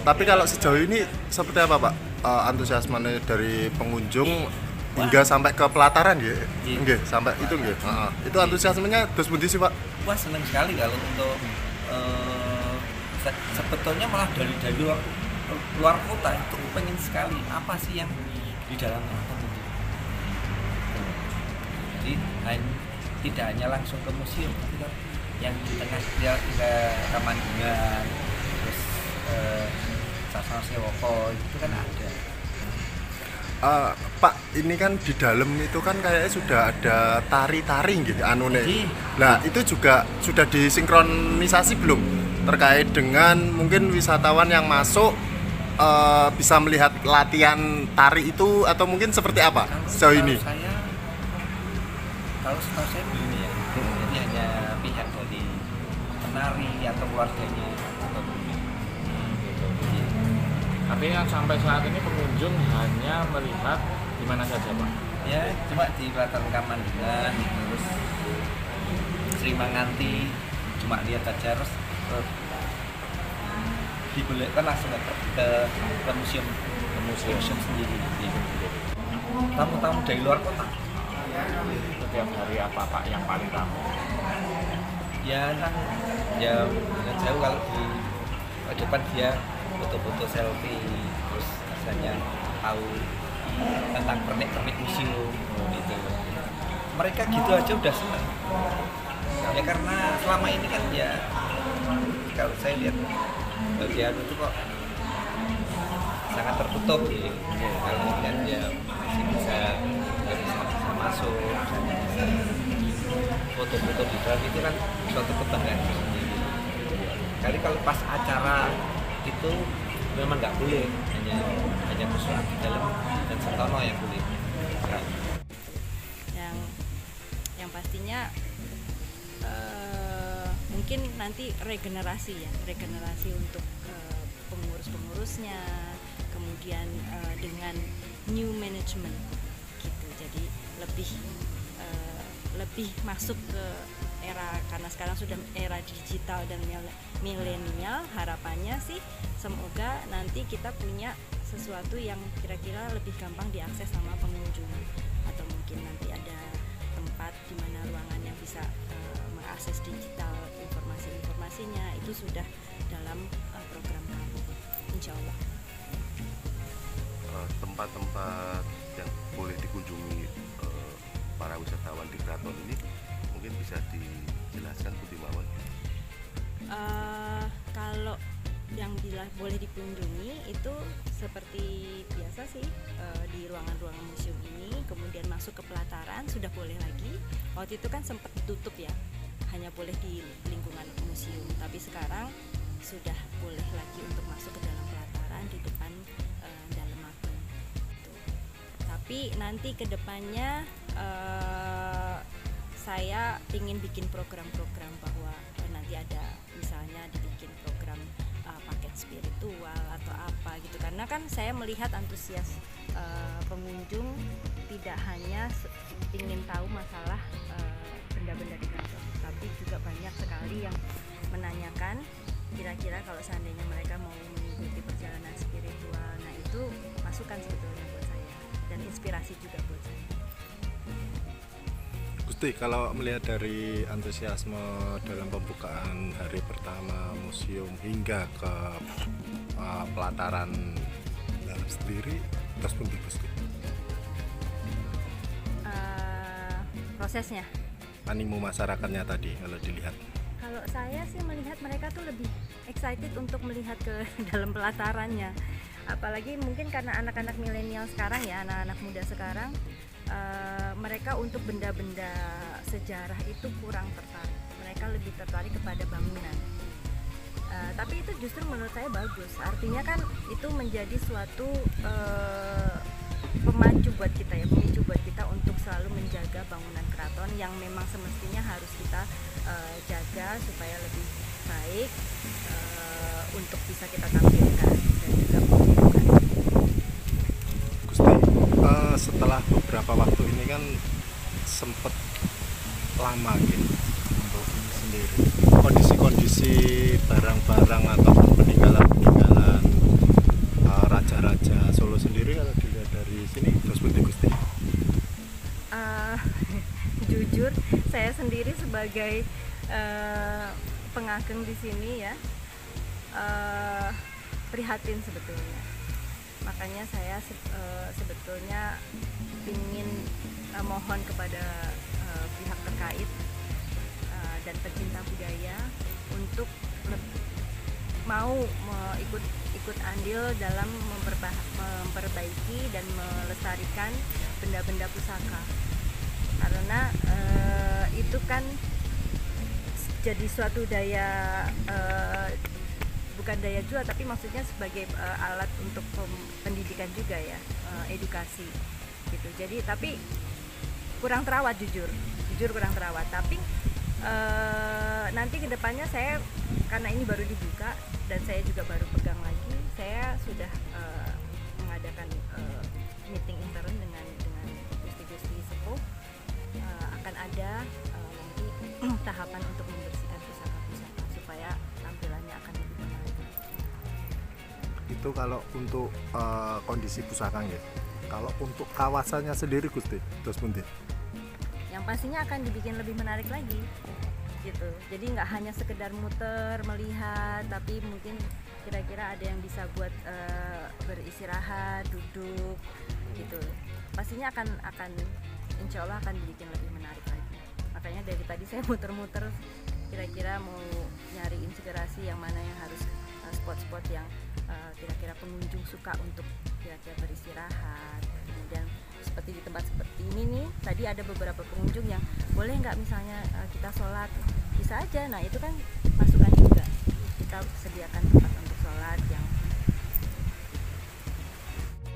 Tapi kalau sejauh ini seperti apa Pak? Antusiasmenya dari pengunjung hingga sampai ke pelataran ya? Nggih, sampai itu nggih. Itu antusiasmenya terus pundi sih Pak? Wah, seneng sekali kalau untuk sebetulnya malah dari luar kota itu pengen sekali apa sih yang di dalam keraton itu. Jadi tidak hanya langsung ke museum, tapi kan yang di tengah dia ke Kamandungan, terus Sasana Sewoko itu kan ada. Pak, ini kan di dalam itu kan kayaknya sudah ada tari-tari gitu anune. Nah, itu juga sudah disinkronisasi belum terkait dengan mungkin wisatawan yang masuk bisa melihat latihan tari itu atau mungkin seperti apa sejauh ini? Kalau setahu saya belum ya. Jadi hanya pihak dari penari atau keluarganya atau Tapi yang sampai saat ini pengunjung hanya melihat di mana saja Pak? Ya, cuma di Pelataran Kamandungan, terus Sri Manganti, cuma lihat aja, terus dibolehkan langsung ke museum sendiri. Tamu-tamu dari luar kota. Setiap hari apa Pak yang paling ramai? Ya kan, ya jauh kalau di depan dia foto-foto selfie, terus rasanya tahu tentang pernik-pernik museum gitu. Mereka gitu aja udah senang. Ya karena selama ini kan ya kalau saya lihat bagian itu kok sangat tertutup ya. Kalau kan ya masih bisa masuk, foto-foto di dalam itu kan suatu kebanggaan sendiri. Kali kalau pas acara itu memang nggak boleh, hanya khusus di dalam dan Sentono yang boleh. Yang pastinya mungkin nanti regenerasi untuk pengurus-pengurusnya, kemudian dengan new management gitu. Jadi lebih masuk ke era, karena sekarang sudah era digital dan milenial. Harapannya sih semoga nanti kita punya sesuatu yang kira-kira lebih gampang diakses sama pengunjung, atau mungkin nanti ada tempat di mana ruangan yang bisa mengakses digital informasinya. Itu sudah dalam program kami, insya Allah. Tempat-tempat yang boleh dikunjungi para wisatawan di keraton ini mungkin bisa dijelaskan Putih Mawon? Kalau yang boleh dikunjungi itu seperti biasa sih, di ruangan-ruangan museum ini, kemudian masuk ke pelataran sudah boleh lagi. Waktu itu kan sempat ditutup ya, hanya boleh di lingkungan museum, tapi sekarang sudah boleh lagi untuk masuk ke dalam pelataran di depan dalam Agung. Tapi nanti ke depannya saya ingin bikin program-program bahwa nanti ada misalnya dibikin program paket spiritual atau apa gitu, karena kan saya melihat antusias pengunjung tidak hanya ingin tahu masalah benda-benda di keraton, tapi juga banyak sekali yang menanyakan kira-kira kalau seandainya mereka mau mengikuti perjalanan spiritual. Nah, itu masukan sebetulnya buat saya dan inspirasi juga buat saya. Gusti, kalau melihat dari antusiasme dalam pembukaan hari pertama museum hingga ke pelataran dalam sendiri, terus pun Gusti? Prosesnya? Animo masyarakatnya tadi kalau dilihat. Kalau saya sih melihat mereka tuh lebih excited untuk melihat ke dalam pelatarannya. Apalagi mungkin karena anak-anak milenial sekarang ya, anak-anak muda sekarang, mereka untuk benda-benda sejarah itu kurang tertarik. Mereka lebih tertarik kepada bangunan. Tapi itu justru menurut saya bagus. Artinya kan itu menjadi suatu pemicu buat kita untuk selalu menjaga bangunan keraton yang memang semestinya harus kita jaga supaya lebih baik untuk bisa kita tampilkan dan juga menunjukkan. Gusti, setelah beberapa waktu ini kan sempat lama gitu untuk ini sendiri, kondisi-kondisi barang-barang atau peninggalan-peninggalan Raja Solo sendiri kalau dilihat dari sini terus Gusti? Eh, jujur saya sendiri sebagai pengageng di sini ya, prihatin sebetulnya. Makanya saya sebetulnya ingin mohon kepada pihak terkait dan pecinta budaya untuk mau ikut andil dalam memperbaiki dan melestarikan benda-benda pusaka, karena itu kan jadi suatu daya, bukan daya jual tapi maksudnya sebagai alat untuk pendidikan juga ya, edukasi gitu. Jadi tapi kurang terawat, jujur kurang terawat. Tapi nanti kedepannya saya, karena ini baru dibuka dan saya juga baru pegang lagi, saya sudah mengadakan meeting intern dengan gusti-gusti sepuh. Akan ada nanti tahapan untuk membersihkan pusaka-pusaka supaya tampilannya akan lebih menarik. Itu kalau untuk kondisi pusaka ya. Kalau untuk kawasannya sendiri Gusti, terus pundi? Yang pastinya akan dibikin lebih menarik lagi gitu. Jadi nggak hanya sekedar muter melihat, tapi mungkin kira-kira ada yang bisa buat beristirahat, duduk gitu. Pastinya akan insya Allah akan dibikin lebih menarik lagi. Makanya dari tadi saya muter-muter, kira-kira mau nyari inspirasi yang mana yang harus spot-spot yang kira-kira pengunjung suka untuk kira-kira beristirahat. Kemudian seperti di tempat seperti ini nih, tadi ada beberapa pengunjung yang boleh nggak misalnya kita sholat, bisa aja. Nah itu kan masukan juga, kita sediakan tempat untuk sholat yang